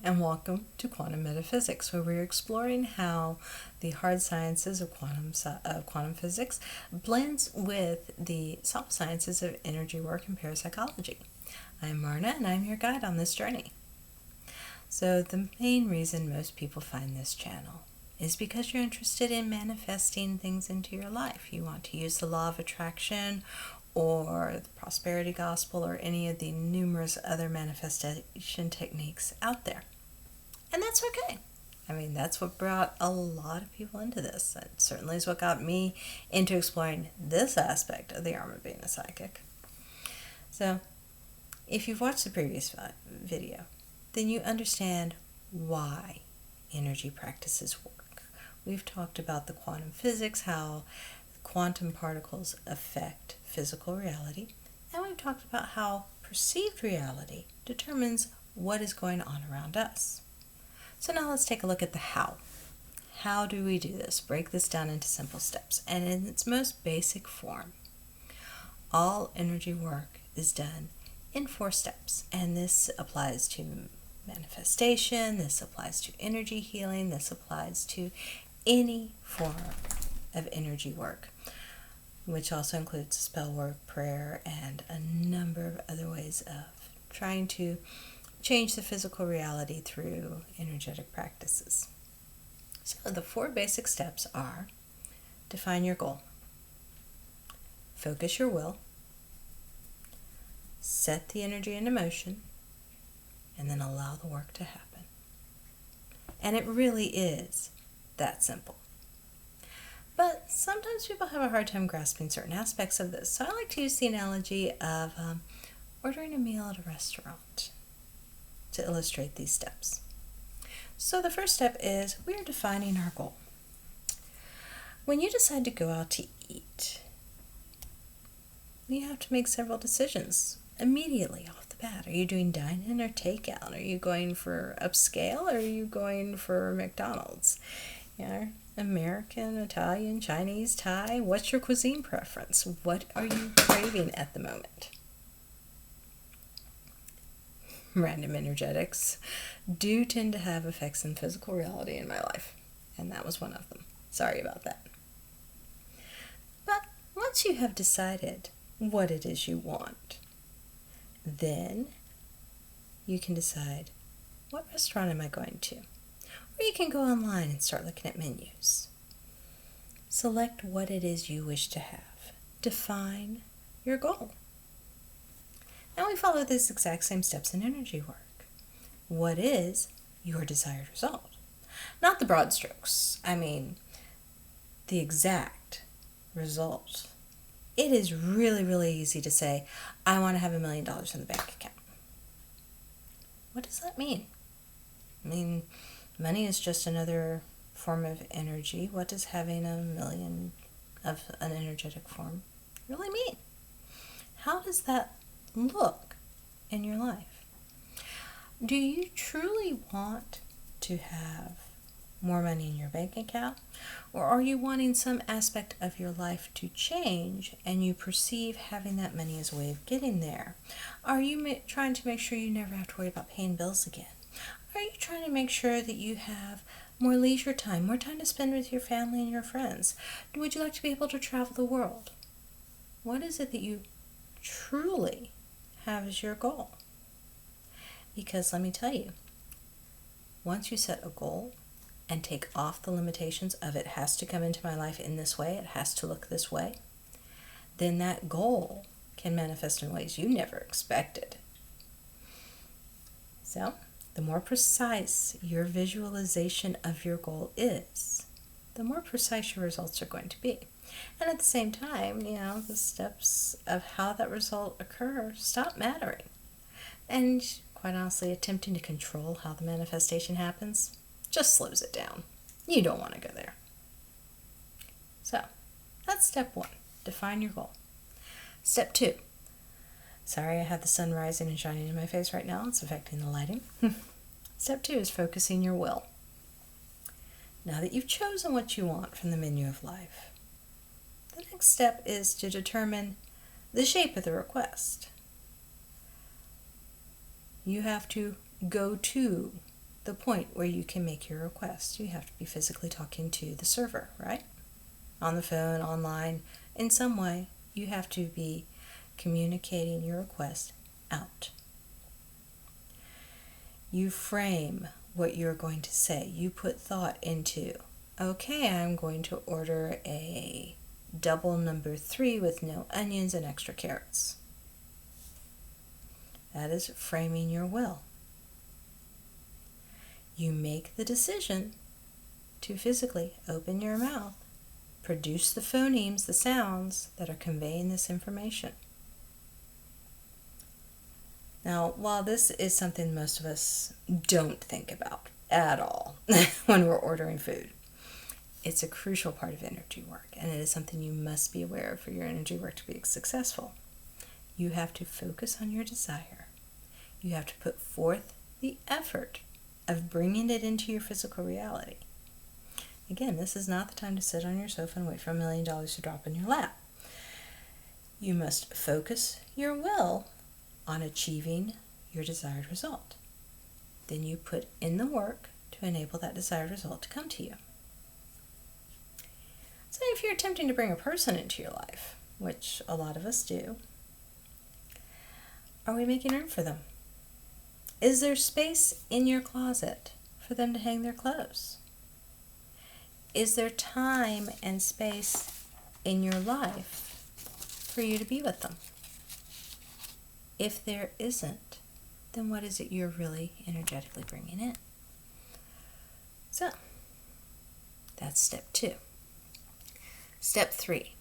and welcome to Quantum Metaphysics, where we're exploring how the hard sciences of quantum physics blends with the soft sciences of energy work and parapsychology. I'm Marna, and I'm your guide on this journey. So the main reason most people find this channel is because you're interested in manifesting things into your life. You want to use the law of attraction or the prosperity gospel or any of the numerous other manifestation techniques out there. And that's okay. I mean, that's what brought a lot of people into this. That certainly is what got me into exploring this aspect of the arm of being a psychic. So, if you've watched the previous video, then you understand why energy practices work. We've talked about the quantum physics, how quantum particles affect physical reality, and we've talked about how perceived reality determines what is going on around us. So now let's take a look at the how. How do we do this? Break this down into simple steps. And in its most basic form, all energy work is done in 4 steps. And this applies to manifestation, this applies to energy healing, this applies to any form of energy work, which also includes spell work, prayer, and a number of other ways of trying to change the physical reality through energetic practices. So the 4 basic steps are: define your goal, focus your will, set the energy into motion, and then allow the work to happen. And it really is that simple. But sometimes people have a hard time grasping certain aspects of this. So I like to use the analogy of ordering a meal at a restaurant to illustrate these steps. So the first step is we are defining our goal. When you decide to go out to eat, you have to make several decisions immediately off the bat. Are you doing dine-in or takeout? Are you going for upscale or are you going for McDonald's? American, Italian, Chinese, Thai? What's your cuisine preference? What are you craving at the moment? Random energetics do tend to have effects in physical reality in my life, and that was one of them. Sorry about that. But once you have decided what it is you want, then you can decide, what restaurant am I going to? Or you can go online and start looking at menus. Select what it is you wish to have. Define your goal. Now we follow these exact same steps in energy work. What is your desired result? Not the broad strokes. I mean, the exact result. It is really, really easy to say, I want to have $1 million in the bank account. What does that mean? I mean, money is just another form of energy. What does having $1 million of an energetic form really mean? How does that look in your life? Do you truly want to have more money in your bank account? Or are you wanting some aspect of your life to change and you perceive having that money as a way of getting there? Are you trying to make sure you never have to worry about paying bills again? Are you trying to make sure that you have more leisure time, more time to spend with your family and your friends? Would you like to be able to travel the world? What is it that you truly have as your goal? Because let me tell you, once you set a goal and take off the limitations of it has to come into my life in this way, it has to look this way, then that goal can manifest in ways you never expected. So, the more precise your visualization of your goal is, the more precise your results are going to be. And at the same time, the steps of how that result occurs stop mattering. And quite honestly, attempting to control how the manifestation happens just slows it down. You don't want to go there. So, that's step 1. Define your goal. Step 2. Sorry, I have the sun rising and shining in my face right now. It's affecting the lighting. Step 2 is focusing your will. Now that you've chosen what you want from the menu of life, the next step is to determine the shape of the request. You have to go to the point where you can make your request. You have to be physically talking to the server, right? On the phone, online, in some way, you have to be communicating your request out. You frame what you're going to say. You put thought into, okay, I'm going to order a double number 3 with no onions and extra carrots. That is framing your will. You make the decision to physically open your mouth, produce the phonemes, the sounds that are conveying this information. Now, while this is something most of us don't think about at all when we're ordering food, it's a crucial part of energy work, and it is something you must be aware of for your energy work to be successful. You have to focus on your desire. You have to put forth the effort of bringing it into your physical reality. Again, this is not the time to sit on your sofa and wait for $1 million to drop in your lap. You must focus your will on achieving your desired result. Then you put in the work to enable that desired result to come to you. So if you're attempting to bring a person into your life, which a lot of us do, are we making room for them? Is there space in your closet for them to hang their clothes? Is there time and space in your life for you to be with them? If there isn't, then what is it you're really energetically bringing in? So, that's step 2. Step 3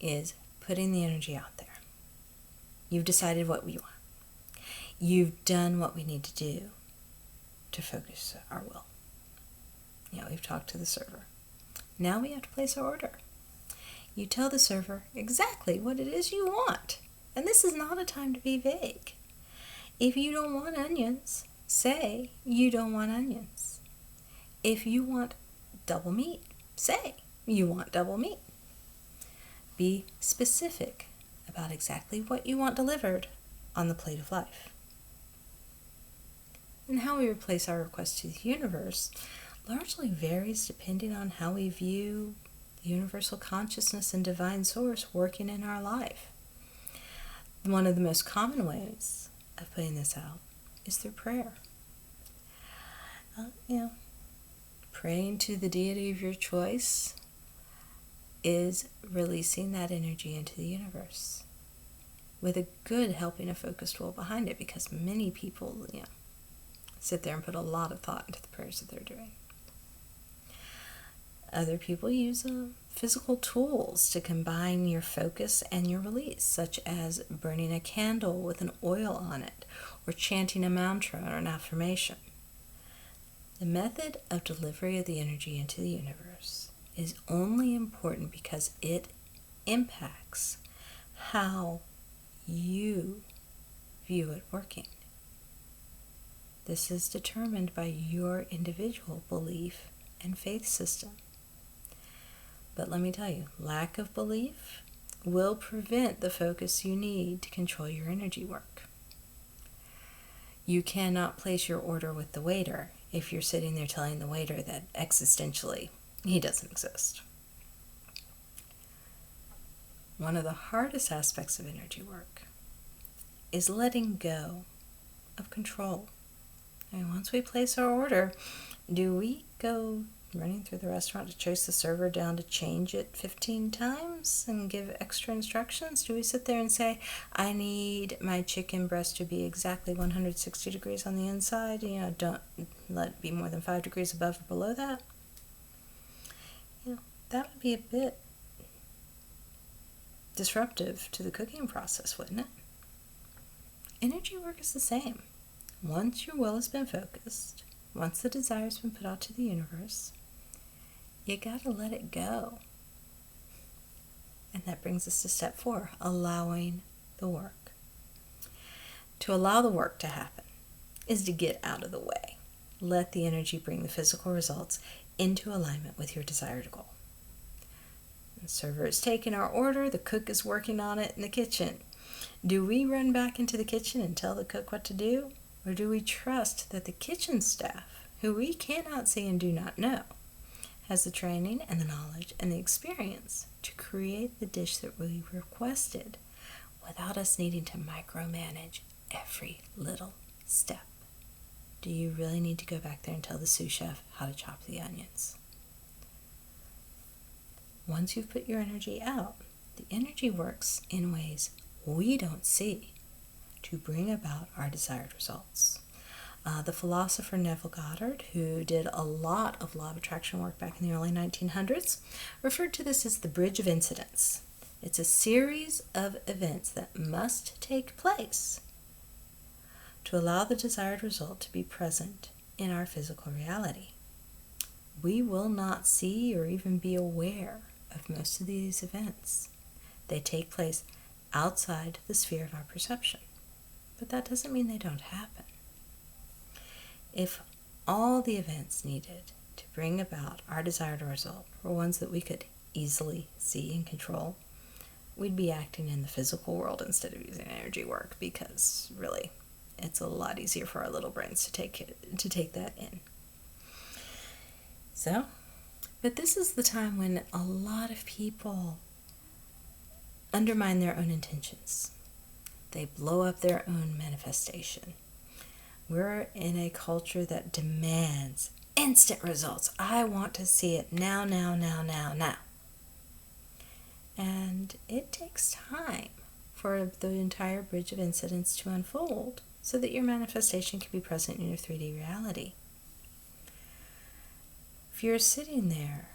is putting the energy out there. You've decided what we want. You've done what we need to do to focus our will. We've talked to the server. Now we have to place our order. You tell the server exactly what it is you want. And this is not a time to be vague. If you don't want onions, say you don't want onions. If you want double meat, say you want double meat. Be specific about exactly what you want delivered on the plate of life. And how we place our request to the universe largely varies depending on how we view the universal consciousness and divine source working in our life. One of the most common ways of putting this out is through prayer. Praying to the deity of your choice is releasing that energy into the universe with a good helping a focused will behind it, because many people sit there and put a lot of thought into the prayers that they're doing. Other people use physical tools to combine your focus and your release, such as burning a candle with an oil on it, or chanting a mantra or an affirmation. The method of delivery of the energy into the universe is only important because it impacts how you view it working. This is determined by your individual belief and faith system. But let me tell you, lack of belief will prevent the focus you need to control your energy work. You cannot place your order with the waiter if you're sitting there telling the waiter that existentially he doesn't exist. One of the hardest aspects of energy work is letting go of control. Once we place our order, do we go running through the restaurant to chase the server down to change it 15 times and give extra instructions? Do we sit there and say, I need my chicken breast to be exactly 160 degrees on the inside, don't let it be more than 5 degrees above or below that? That would be a bit disruptive to the cooking process, wouldn't it? Energy work is the same. Once your will has been focused, once the desire has been put out to the universe, you gotta let it go. And that brings us to step 4, allowing the work. To allow the work to happen is to get out of the way. Let the energy bring the physical results into alignment with your desired goal. The server is taking our order, the cook is working on it in the kitchen. Do we run back into the kitchen and tell the cook what to do? Or do we trust that the kitchen staff, who we cannot see and do not know, has the training and the knowledge and the experience to create the dish that we requested without us needing to micromanage every little step? Do you really need to go back there and tell the sous chef how to chop the onions? Once you've put your energy out, the energy works in ways we don't see to bring about our desired results. The philosopher Neville Goddard, who did a lot of law of attraction work back in the early 1900s, referred to this as the bridge of incidents. It's a series of events that must take place to allow the desired result to be present in our physical reality. We will not see or even be aware of most of these events. They take place outside the sphere of our perception, but that doesn't mean they don't happen. If all the events needed to bring about our desired result were ones that we could easily see and control, we'd be acting in the physical world instead of using energy work, because really, it's a lot easier for our little brains to take that in. So, but this is the time when a lot of people undermine their own intentions. They blow up their own manifestation. We're in a culture that demands instant results. I want to see it now, now, now, now, now. And it takes time for the entire bridge of incidents to unfold so that your manifestation can be present in your 3D reality. If you're sitting there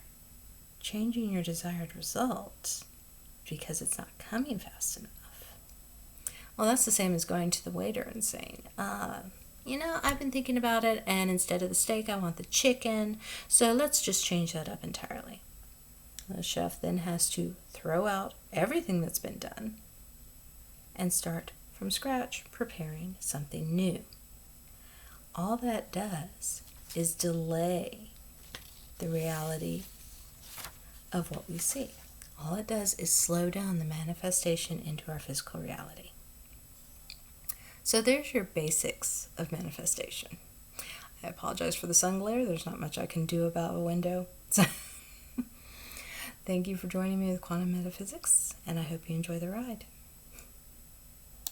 changing your desired result because it's not coming fast enough, well, that's the same as going to the waiter and saying, I've been thinking about it, and instead of the steak, I want the chicken, so let's just change that up entirely. The chef then has to throw out everything that's been done and start from scratch preparing something new. All that does is delay the reality of what we see. All it does is slow down the manifestation into our physical reality. So there's your basics of manifestation. I apologize for the sun glare. There's not much I can do about a window. Thank you for joining me with Quantum Metaphysics, and I hope you enjoy the ride.